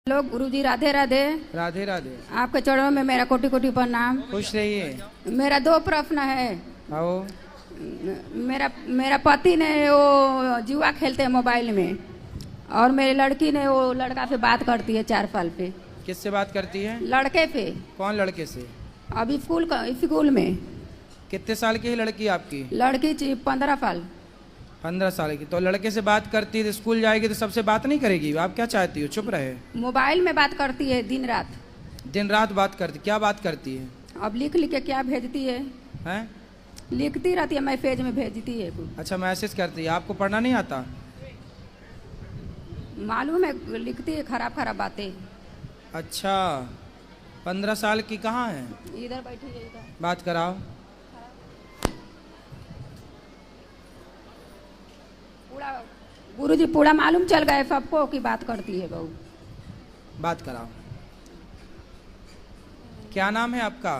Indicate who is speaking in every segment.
Speaker 1: Hello गुरुजी, राधे राधे।
Speaker 2: राधे राधे।
Speaker 1: आपके चरणों में मेरा कोटि कोटि प्रणाम।
Speaker 2: खुश रहिए।
Speaker 1: मेरा दो प्रश्न है।
Speaker 2: आओ।
Speaker 1: मेरा पति ने वो जुआ खेलते हैं मोबाइल में, और मेरी लड़की ने वो लड़का से बात करती है 4 साल पे।
Speaker 2: किससे बात करती है?
Speaker 1: लड़के पे।
Speaker 2: कौन लड़के से?
Speaker 1: अभी स्कूल में।
Speaker 2: कितने साल की है लड़की आपकी?
Speaker 1: लड़की 15 साल।
Speaker 2: 15 साल की। तो लड़के से बात करती है, स्कूल जाएगी तो सबसे बात नहीं करेगी? आप क्या चाहती हो? चुप रहे।
Speaker 1: मोबाइल में बात करती है दिन रात।
Speaker 2: दिन रात बात करती? क्या बात करती है?
Speaker 1: अब लिख लिख के क्या भेजती है?
Speaker 2: हैं?
Speaker 1: लिखती रहती है, मैसेज में भेजती है कुछ।
Speaker 2: अच्छा, मैसेज करती है। आपको पढ़ना नहीं आता?
Speaker 1: मालूम है, लिखती है खराब खराब बातें।
Speaker 2: अच्छा, 15 साल की कहाँ है?
Speaker 1: इधर बैठी है, इधर
Speaker 2: बात कराओ।
Speaker 1: पूरा गुरुजी पूरा मालूम चल गए सबको कि बात करती है बहू।
Speaker 2: बात कराओ। क्या नाम है आपका?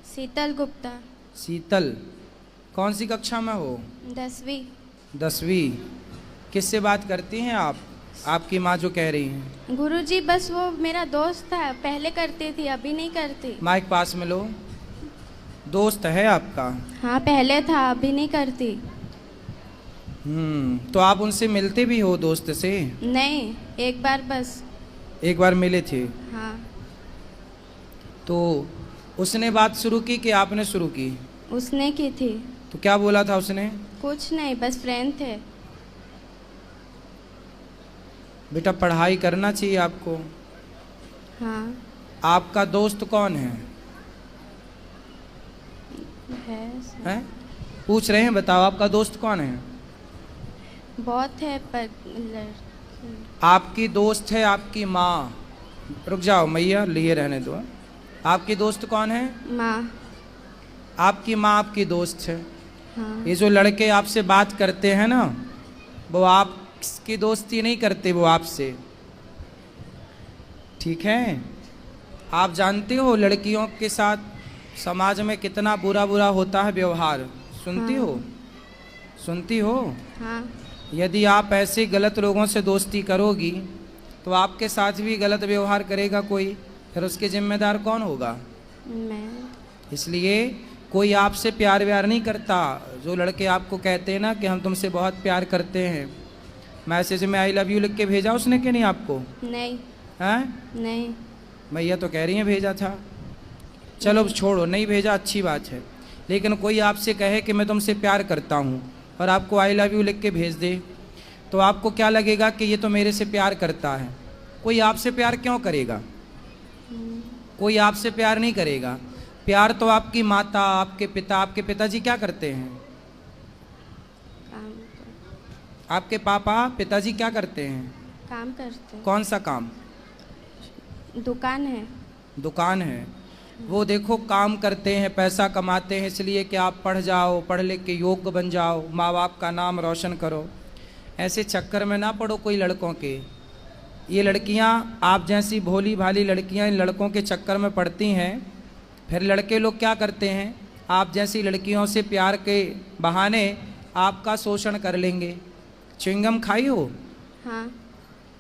Speaker 3: शीतल गुप्ता।
Speaker 2: शीतल। कौन सी कक्षा में हो?
Speaker 3: 10वीं।
Speaker 2: 10वीं। किससे बात करती हैं आप? आपकी माँ जो कह रही हैं।
Speaker 3: गुरुजी बस वो मेरा दोस्त था, पहले करती थी, अभी नहीं करती।
Speaker 2: माइक पास में लो। दोस्त है आपका?
Speaker 3: हाँ, पहले था, अभी नहीं करती।
Speaker 2: तो आप उनसे मिलते भी हो दोस्त से?
Speaker 3: नहीं, एक बार बस।
Speaker 2: एक बार मिले थे?
Speaker 3: हाँ।
Speaker 2: तो उसने बात शुरू की कि आपने शुरू की?
Speaker 3: उसने की थी।
Speaker 2: तो क्या बोला था उसने?
Speaker 3: कुछ नहीं, बस फ्रेंड थे।
Speaker 2: बेटा, पढ़ाई करना चाहिए आपको।
Speaker 3: हाँ।
Speaker 2: आपका दोस्त कौन है? हैं? पूछ रहे हैं, बताओ आपका दोस्त कौन है?
Speaker 3: बहुत है पर
Speaker 2: आपकी दोस्त है आपकी माँ। रुक जाओ मैया, लिए रहने दो। आपकी दोस्त कौन है?
Speaker 3: माँ।
Speaker 2: आपकी माँ आपकी दोस्त है।
Speaker 3: हाँ।
Speaker 2: ये जो लड़के आपसे बात करते हैं ना, वो आपकी दोस्ती नहीं करते, वो आपसे। ठीक है? आप जानते हो लड़कियों के साथ समाज में कितना बुरा बुरा होता है व्यवहार? सुनती
Speaker 3: हाँ।
Speaker 2: हो? सुनती हो?
Speaker 3: हाँ।
Speaker 2: यदि आप ऐसे गलत लोगों से दोस्ती करोगी तो आपके साथ भी गलत व्यवहार करेगा कोई, फिर उसके जिम्मेदार कौन होगा?
Speaker 3: मैं।
Speaker 2: इसलिए कोई आपसे प्यार व्यार नहीं करता। जो लड़के आपको कहते हैं ना कि हम तुमसे बहुत प्यार करते हैं, मैसेज में आई लव यू लिख के भेजा उसने कि नहीं आपको?
Speaker 3: नहीं।
Speaker 2: हैं?
Speaker 3: नहीं।
Speaker 2: मैया तो कह रही हैं भेजा था। चलो छोड़ो, नहीं भेजा अच्छी बात है। लेकिन कोई आपसे कहे कि मैं तुमसे प्यार करता हूँ और आपको आई लव यू लिख के भेज दे, तो आपको क्या लगेगा कि ये तो मेरे से प्यार करता है। कोई आपसे प्यार क्यों करेगा? कोई आपसे प्यार नहीं करेगा। प्यार तो आपकी माता, आपके पिता। आपके पिताजी क्या करते हैं?
Speaker 3: काम
Speaker 2: आपके पापा पिताजी क्या करते हैं?
Speaker 3: काम करते।
Speaker 2: कौन सा काम?
Speaker 3: दुकान है।
Speaker 2: दुकान है। वो देखो काम करते हैं, पैसा कमाते हैं इसलिए कि आप पढ़ जाओ, पढ़ लिख के योग्य बन जाओ, माँ बाप का नाम रोशन करो। ऐसे चक्कर में ना पड़ो कोई लड़कों के। ये लड़कियाँ, आप जैसी भोली भाली लड़कियाँ इन लड़कों के चक्कर में पड़ती हैं। फिर लड़के लोग क्या करते हैं, आप जैसी लड़कियों से प्यार के बहाने आपका शोषण कर लेंगे। च्युइंगम खाई हो?
Speaker 3: हाँ।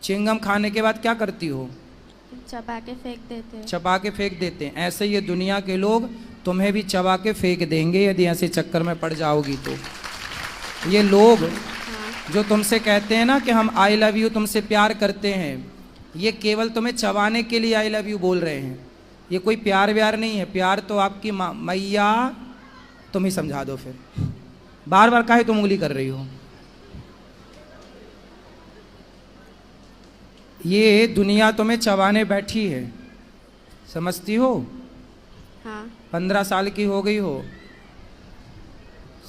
Speaker 2: च्युइंगम खाने के बाद क्या करती हो?
Speaker 3: चबा के फेंक देते हैं।
Speaker 2: चबा के फेंक देते हैं। ऐसे ये दुनिया के लोग तुम्हें भी चबा के फेंक देंगे यदि ऐसे चक्कर में पड़ जाओगी तो। ये लोग जो तुमसे कहते हैं ना कि हम आई लव यू तुमसे प्यार करते हैं, ये केवल तुम्हें चबाने के लिए आई लव यू बोल रहे हैं। ये कोई प्यार व्यार नहीं है। प्यार तो आपकी माँ। मैया तुम ही समझा दो फिर। बार बार काहे तुम उंगली कर रही हो? ये दुनिया तुम्हें चबाने बैठी है, समझती हो?
Speaker 3: हाँ।
Speaker 2: 15 साल की हो गई हो,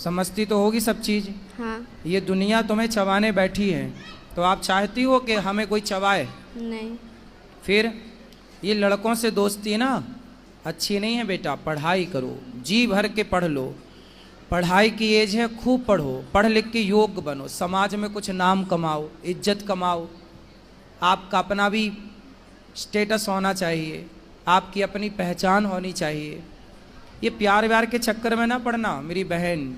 Speaker 2: समझती तो होगी सब चीज़।
Speaker 3: हाँ।
Speaker 2: ये दुनिया तुम्हें चबाने बैठी है, तो आप चाहती हो कि हमें कोई चबाए?
Speaker 3: नहीं।
Speaker 2: फिर ये लड़कों से दोस्ती ना अच्छी नहीं है बेटा। पढ़ाई करो, जी भर के पढ़ लो। पढ़ाई की एज है, खूब पढ़ो, पढ़ लिख के योग्य बनो, समाज में कुछ नाम कमाओ, इज्जत कमाओ। आपका अपना भी स्टेटस होना चाहिए, आपकी अपनी पहचान होनी चाहिए। ये प्यार व्यार के चक्कर में ना पड़ना मेरी बहन,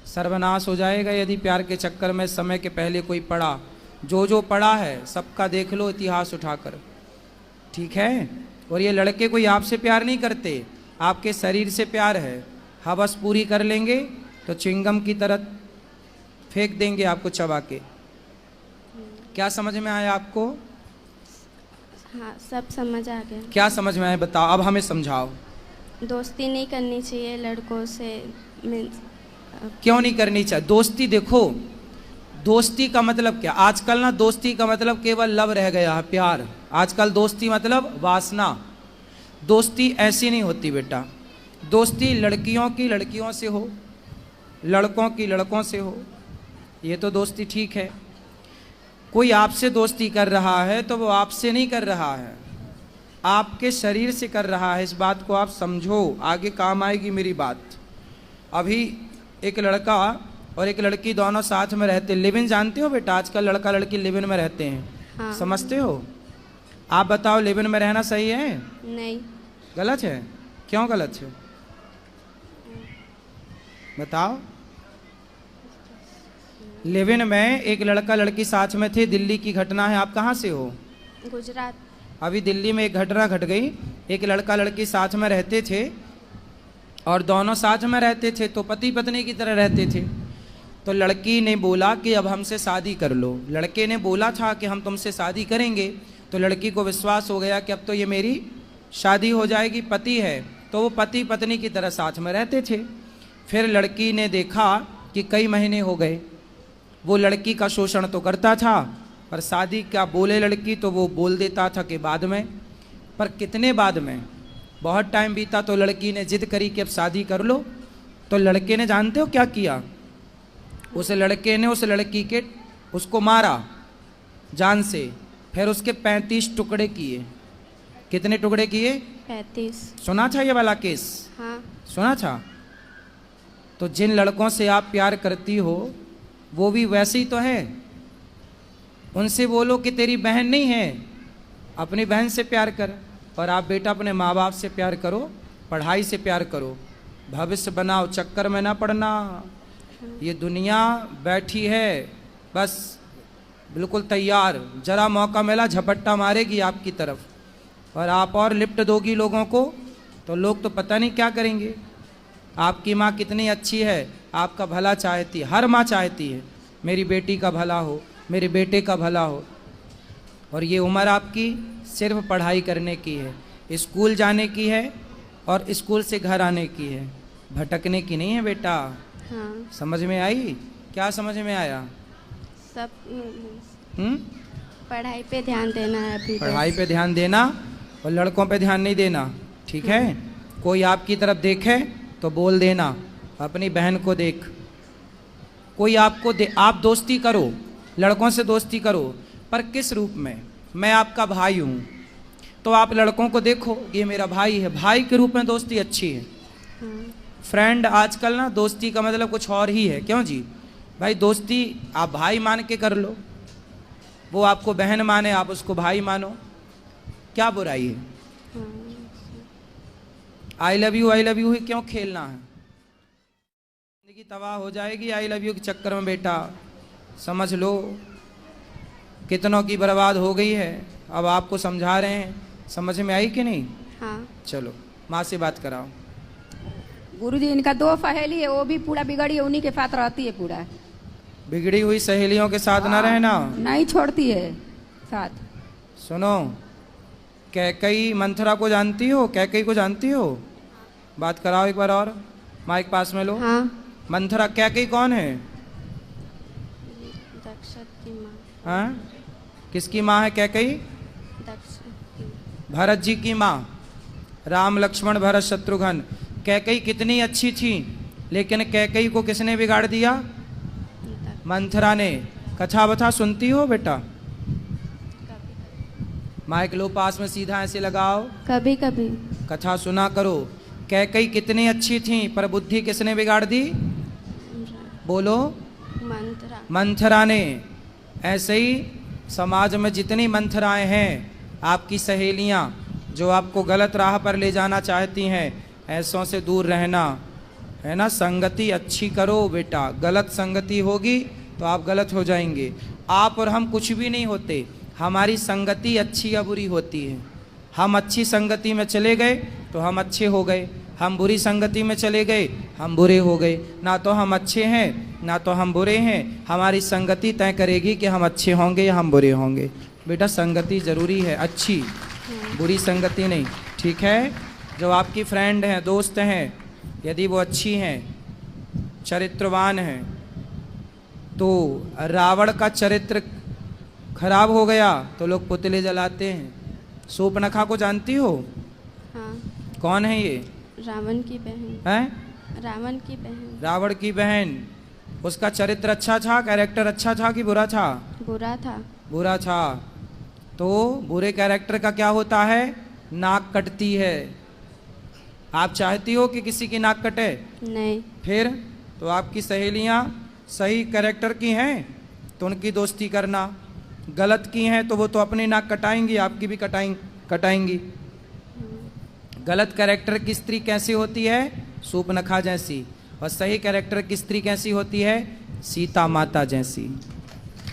Speaker 2: सर्वनाश हो जाएगा यदि प्यार के चक्कर में समय के पहले कोई पड़ा। जो जो पड़ा है सबका देख लो इतिहास उठाकर। ठीक है। और ये लड़के कोई आपसे प्यार नहीं करते, आपके शरीर से प्यार है। हवस पूरी कर लेंगे तो चिंगम की तरह फेंक देंगे आपको चबा के। क्या समझ में आया आपको?
Speaker 3: हाँ, सब समझ आ गया।
Speaker 2: क्या समझ में आया बताओ, अब हमें समझाओ।
Speaker 3: दोस्ती नहीं करनी चाहिए लड़कों से। मीन्स
Speaker 2: क्यों नहीं करनी चाहिए दोस्ती? देखो, दोस्ती का मतलब क्या, आजकल ना दोस्ती का मतलब केवल लव रह गया है, प्यार। आजकल दोस्ती मतलब वासना। दोस्ती ऐसी नहीं होती बेटा। दोस्ती लड़कियों की लड़कियों से हो, लड़कों की लड़कों से हो, ये तो दोस्ती ठीक है। कोई आपसे दोस्ती कर रहा है तो वो आपसे नहीं कर रहा है, आपके शरीर से कर रहा है। इस बात को आप समझो, आगे काम आएगी मेरी बात। अभी एक लड़का और एक लड़की दोनों साथ में रहते, लिव इन जानते हो बेटा? आजकल लड़का लड़की लिव इन में रहते हैं।
Speaker 3: हाँ।
Speaker 2: समझते हो? आप बताओ, लिव इन में रहना सही है?
Speaker 3: नहीं।
Speaker 2: गलत है? क्यों गलत है बताओ। लिव इन में एक लड़का लड़की साथ में थे, दिल्ली की घटना है। आप कहाँ से हो?
Speaker 3: गुजरात।
Speaker 2: अभी दिल्ली में एक घटना घट गई। एक लड़का लड़की साथ में रहते थे और दोनों साथ में रहते थे तो पति पत्नी की तरह रहते थे। तो लड़की ने बोला कि अब हमसे शादी कर लो। लड़के ने बोला था कि हम तुमसे शादी करेंगे। तो लड़की को विश्वास हो गया कि अब तो ये मेरी शादी हो जाएगी, पति है। तो वो पति पत्नी की तरह साथ में रहते थे। फिर लड़की ने देखा कि कई महीने हो गए, वो लड़की का शोषण तो करता था, पर शादी का बोले लड़की तो वो बोल देता था कि बाद में। पर कितने बाद में? बहुत टाइम बीता तो लड़की ने जिद करी कि अब शादी कर लो। तो लड़के ने जानते हो क्या किया? उस लड़के ने उस लड़की के उसको मारा जान से, फिर उसके 35 टुकड़े किए। कितने टुकड़े किए?
Speaker 3: 35।
Speaker 2: सुना था ये वाला केस?
Speaker 3: हाँ।
Speaker 2: सुना था? तो जिन लड़कों से आप प्यार करती हो वो भी वैसे ही तो है। उनसे बोलो कि तेरी बहन नहीं है, अपनी बहन से प्यार कर। और आप बेटा अपने माँ बाप से प्यार करो, पढ़ाई से प्यार करो, भविष्य बनाओ, चक्कर में ना पड़ना। ये दुनिया बैठी है बस बिल्कुल तैयार, जरा मौका मिला झपट्टा मारेगी आपकी तरफ। और आप और लिफ्ट दोगी लोगों को तो लोग तो पता नहीं क्या करेंगे। आपकी माँ कितनी अच्छी है, आपका भला चाहती है, हर माँ चाहती है मेरी बेटी का भला हो, मेरे बेटे का भला हो। और ये उम्र आपकी सिर्फ पढ़ाई करने की है, स्कूल जाने की है और स्कूल से घर आने की है, भटकने की नहीं है बेटा।
Speaker 3: हाँ।
Speaker 2: समझ में आई? क्या समझ में आया?
Speaker 3: सब
Speaker 2: हम्म?
Speaker 3: पढ़ाई पे ध्यान देना है अभी।
Speaker 2: पढ़ाई पे ध्यान देना और लड़कों पे ध्यान नहीं देना, ठीक है? कोई आपकी तरफ देखे तो बोल देना, अपनी बहन को देख। कोई आपको आप दोस्ती करो, लड़कों से दोस्ती करो, पर किस रूप में? मैं आपका भाई हूँ तो आप लड़कों को देखो ये मेरा भाई है, भाई के रूप में दोस्ती अच्छी है।
Speaker 3: हाँ।
Speaker 2: फ्रेंड आजकल ना दोस्ती का मतलब कुछ और ही है। क्यों जी? भाई दोस्ती आप भाई मान के कर लो, वो आपको बहन माने आप उसको भाई मानो, क्या बुराई है?
Speaker 3: हाँ।
Speaker 2: आई लव यू ही क्यों खेलना है? जिंदगी तबाह हो जाएगी आई लव यू के चक्कर में बेटा। समझ लो कितनों की बर्बाद हो गई है। अब आपको समझा रहे हैं, समझ में आई कि नहीं?
Speaker 3: हाँ।
Speaker 2: चलो माँ से बात कराओ।
Speaker 1: गुरुजी इनका 2 सहेली है, वो भी पूरा बिगड़ी है, उन्हीं के साथ रहती है पूरा।
Speaker 2: बिगड़ी हुई सहेलियों के साथ ना रहना,
Speaker 1: नहीं छोड़ती है साथ।
Speaker 2: सुनो, कैकई मंथरा को जानती हो? कैकई को जानती हो? बात कराओ एक बार और, माइक पास में लो।
Speaker 3: हाँ।
Speaker 2: मंथरा कैकई कौन है?
Speaker 3: दक्षत की माँ।
Speaker 2: हाँ? किसकी माँ है कैकई?
Speaker 3: दक्षत की।
Speaker 2: भरत जी की माँ, राम लक्ष्मण भरत शत्रुघ्न। कैकई कितनी अच्छी थी, लेकिन कैकई को किसने बिगाड़ दिया? मंथरा ने। कथा बथा सुनती हो बेटा? माइक लो पास में, सीधा ऐसे लगाओ।
Speaker 3: कभी कभी।
Speaker 2: कथा सुना करो। कैकई कितनी अच्छी थी पर बुद्धि किसने बिगाड़ दी? बोलो।
Speaker 3: मंत्रा।
Speaker 2: मंथरा ने। ऐसे ही समाज में जितनी मंथराएं हैं, आपकी सहेलियां जो आपको गलत राह पर ले जाना चाहती हैं, ऐसों से दूर रहना, है ना? संगति अच्छी करो बेटा, गलत संगति होगी तो आप गलत हो जाएंगे। आप और हम कुछ भी नहीं होते, हमारी संगति अच्छी या बुरी होती है। हम अच्छी संगति में चले गए तो हम अच्छे हो गए, हम बुरी संगति में चले गए हम बुरे हो गए। ना तो हम अच्छे हैं ना तो हम बुरे हैं, हमारी संगति तय करेगी कि हम अच्छे होंगे या हम बुरे होंगे। बेटा संगति जरूरी है, अच्छी, बुरी संगति नहीं, ठीक है। जो आपकी फ्रेंड हैं, दोस्त हैं, यदि वो अच्छी हैं, चरित्रवान हैं, तो रावण का चरित्र खराब हो गया तो लोग पुतले जलाते हैं। शूर्पणखा को जानती हो?
Speaker 3: हाँ,
Speaker 2: कौन है ये?
Speaker 3: रावण की बहन।
Speaker 2: हैं?
Speaker 3: रावण की बहन।
Speaker 2: रावण की बहन। उसका चरित्र अच्छा था, कैरेक्टर अच्छा था कि बुरा था?
Speaker 3: बुरा था।
Speaker 2: बुरा था। तो बुरे कैरेक्टर का क्या होता है? नाक कटती है। आप चाहती हो कि किसी की नाक कटे?
Speaker 3: नहीं।
Speaker 2: फिर तो आपकी सहेलियां सही कैरेक्टर की हैं तो उनकी दोस्ती करना, गलत की हैं तो वो तो अपनी नाक कटाएंगी, आपकी भी कटाएंगी। गलत कैरेक्टर की स्त्री कैसी होती है? शूर्पणखा जैसी। और सही कैरेक्टर की स्त्री कैसी होती है? सीता माता जैसी।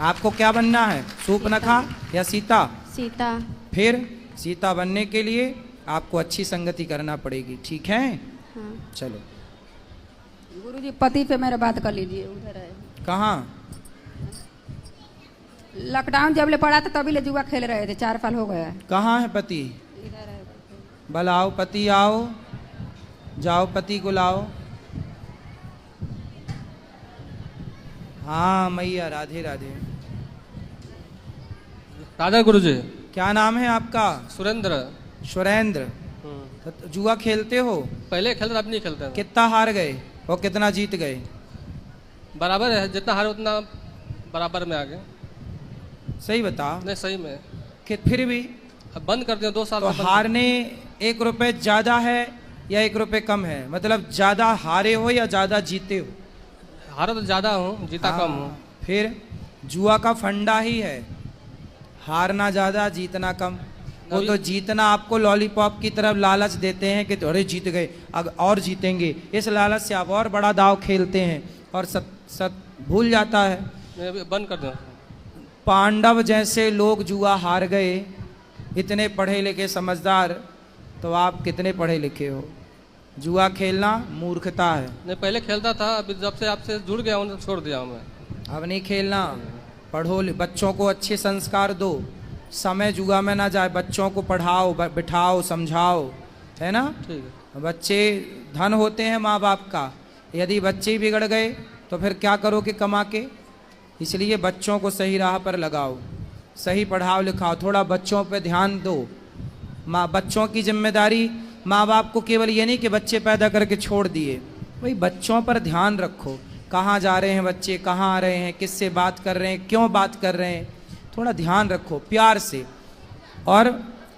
Speaker 2: आपको क्या बनना है, शूर्पणखा या सीता?
Speaker 3: सीता।
Speaker 2: फिर सीता बनने के लिए आपको अच्छी संगति करना पड़ेगी, ठीक है?
Speaker 3: हाँ।
Speaker 2: चलो।
Speaker 1: गुरुजी पति पे मेरा बात कर लीजिए, उधर है।
Speaker 2: कहाँ?
Speaker 1: लॉकडाउन जब ले पड़ा था तभी ले जुआ खेल रहे थे, 4 साल हो गया है।
Speaker 2: कहाँ है पति?
Speaker 1: इधर है।
Speaker 2: बुलाओ पति, आओ, जाओ पति को लाओ। हाँ मैया, राधे राधे।
Speaker 4: राधा गुरुजी।
Speaker 2: क्या नाम है आपका?
Speaker 4: सुरेंद्र।
Speaker 2: सुरेंद्र। तो जुआ खेलते हो?
Speaker 4: पहले खेलते, अब नहीं खेलते।
Speaker 2: कितना हार गए और कितना जीत गए?
Speaker 4: बराबर है, जितना हारे उतना बराबर में आ गए।
Speaker 2: सही बताओ।
Speaker 4: नहीं सही में।
Speaker 2: कि फिर भी
Speaker 4: अब बंद कर दिया 2 साल
Speaker 2: तो
Speaker 4: से बंद
Speaker 2: हारने 1 रुपए ज्यादा है या 1 रुपए कम है? मतलब ज्यादा हारे हो या ज्यादा जीते हो?
Speaker 4: हारा तो ज्यादा हूँ, जीता
Speaker 2: हाँ,
Speaker 4: कम हूँ।
Speaker 2: फिर जुआ का फंडा ही है हारना ज्यादा जीतना कम। वो तो जीतना आपको लॉलीपॉप की तरफ लालच देते हैं कि अरे जीत गए अब और जीतेंगे, इस लालच से आप और बड़ा दाव खेलते हैं और सब भूल जाता है।
Speaker 4: मैं अभी बंद कर दूँ।
Speaker 2: पांडव जैसे लोग जुआ हार गए, इतने पढ़े लिखे समझदार, तो आप कितने पढ़े लिखे हो? जुआ खेलना मूर्खता है।
Speaker 4: नहीं पहले खेलता था, अभी जब से आपसे जुड़ गया हूँ छोड़ दिया हूँ मैं।
Speaker 2: अब नहीं खेलना। पढ़ो, बच्चों को अच्छे संस्कार दो, समय जुआ में ना जाए, बच्चों को पढ़ाओ, बिठाओ, समझाओ, है ना?
Speaker 4: ठीक है।
Speaker 2: बच्चे धन होते हैं माँ बाप का, यदि बच्चे ही बिगड़ गए तो फिर क्या करोगे कमा के? इसलिए बच्चों को सही राह पर लगाओ, सही पढ़ाओ लिखाओ, थोड़ा बच्चों पे ध्यान दो। बच्चों की जिम्मेदारी माँ बाप को केवल ये नहीं कि बच्चे पैदा करके छोड़ दिए, भाई बच्चों पर ध्यान रखो। कहाँ जा रहे हैं बच्चे, कहाँ आ रहे हैं, किससे बात कर रहे हैं, क्यों बात कर रहे हैं, थोड़ा ध्यान रखो प्यार से। और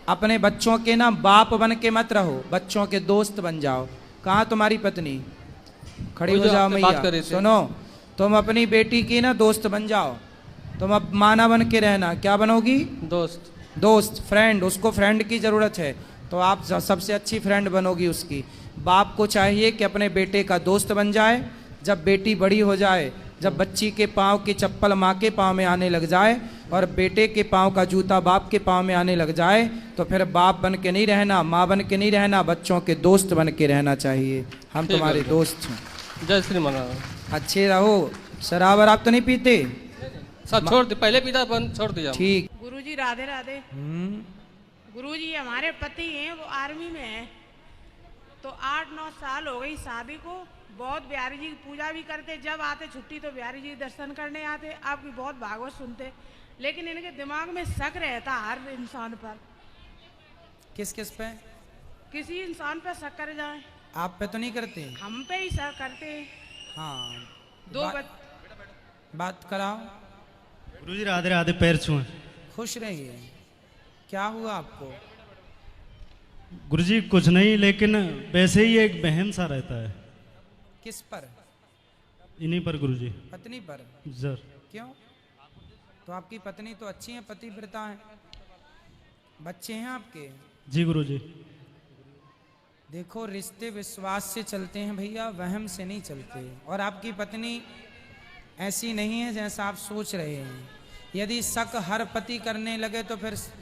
Speaker 2: अपने बच्चों के ना बाप बन के मत रहो, बच्चों के दोस्त बन जाओ। कहाँ तुम्हारी पत्नी? खड़ी हो जाओ मैया, सुनो, तुम अपनी बेटी की ना दोस्त बन जाओ। तुम अब माना बन के रहना, क्या बनोगी? दोस्त, फ्रेंड। उसको फ्रेंड की ज़रूरत है तो आप सबसे अच्छी फ्रेंड बनोगी उसकी। बाप को चाहिए कि अपने बेटे का दोस्त बन जाए। जब बेटी बड़ी हो जाए, जब बच्ची के पाँव की चप्पल माँ के पाँव में आने लग जाए और बेटे के पाँव का जूता बाप के पाँव में आने लग जाए, तो फिर बाप बन के नहीं रहना, माँ बन के नहीं रहना, बच्चों के दोस्त बन के रहना चाहिए। हम तुम्हारे दोस्त हैं।
Speaker 4: जय श्री महाराज।
Speaker 2: अच्छे रहो। शराब वराब तो नहीं पीते?
Speaker 4: सब छोड़ दिया, पहले पीता बंद छोड़ दिया।
Speaker 2: ठीक।
Speaker 5: गुरुजी राधे राधे। गुरुजी हमारे पति हैं, वो आर्मी में हैं, तो 8-9 साल हो गई शादी को। बहुत बिहारी जी की पूजा भी करते, जब आते छुट्टी तो बिहारी जी दर्शन करने आते, आपकी बहुत भागवत सुनते, लेकिन इनके दिमाग में शक रहता हर इंसान पर।
Speaker 2: किस किस पे?
Speaker 5: किसी इंसान पर शक कर जाए।
Speaker 2: आप पे तो नहीं करते?
Speaker 5: हम पे ही शक करते हैं।
Speaker 2: हाँ, बात कराओ।
Speaker 6: गुरुजी राधे राधे, पैर छुए।
Speaker 2: खुश रहिए। क्या हुआ आपको?
Speaker 6: गुरुजी कुछ नहीं, लेकिन वैसे ही एक बहन सा रहता है।
Speaker 2: किस पर?
Speaker 6: इन्हीं पर गुरुजी।
Speaker 2: पत्नी पर?
Speaker 6: सर।
Speaker 2: क्यों? तो आपकी पत्नी तो अच्छी है, पतिव्रता है। बच्चे हैं आपके?
Speaker 6: जी गुरुजी।
Speaker 2: देखो, रिश्ते विश्वास से चलते हैं भैया, वहम से नहीं चलते। और आपकी पत्नी ऐसी नहीं है जैसा आप सोच रहे हैं। यदि शक हर पति करने लगे तो फिर सब